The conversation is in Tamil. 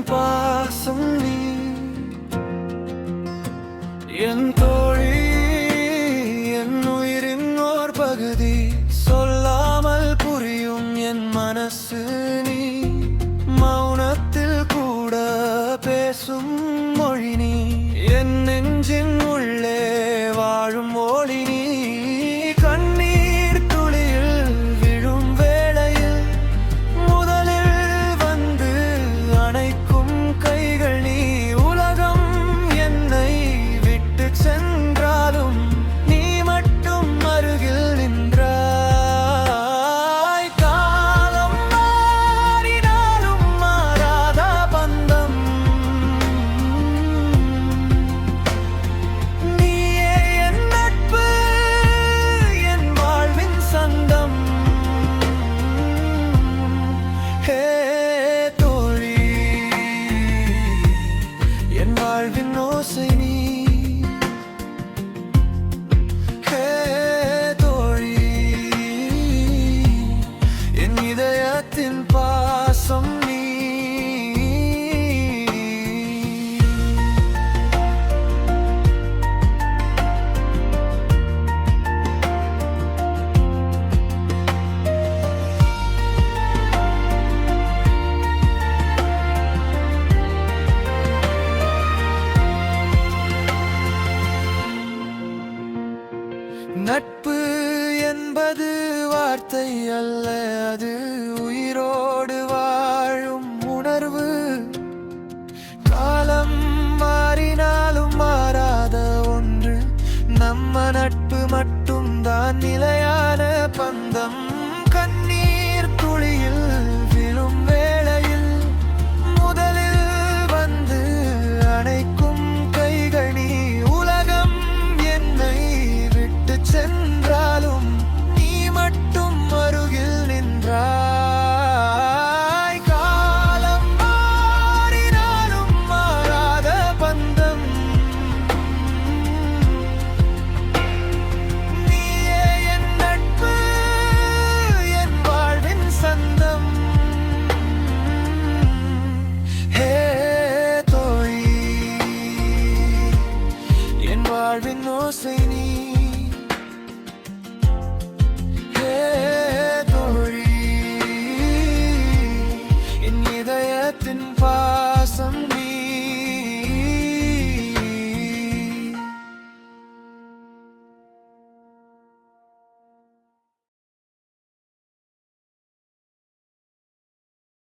பாசம் நீ என் தோழி, என் உயிரின் ஓர் பகுதி. சொல்லாமல் புரியும் என் மனசு நீ, மௌனத்தில் கூட பேசும் மொழி நீ, என் நெஞ்சின் உள்ளே வாழும் ஒளி நீ. கண்ணீர் துளியில் விழும் வேளையில் முதலில் வந்து அணைக்கும் கைகள் நீ. உலகம் என்னை விட்டு சென்றாலும் நீ மட்டும் அருகில் நின்றாய். காலம் மாறினாலும் மாறாத பந்தம் நீயே, என் நட்பு, என் வாழ்வின் சந்தம். ஹே தோழி, என் வாழ்வின் ஓசை நீ. ஹே தோழி, என் இதயத்தின் பாசம் நீ. நட்பு என்பது வார்த்தை அல்ல, அது உயிரோடு வாழும் உணர்வு. காலம் மாறினாலும் மாறாத ஒன்று, நம்ம நட்பு மட்டும்தான் நிலையான பந்தம்.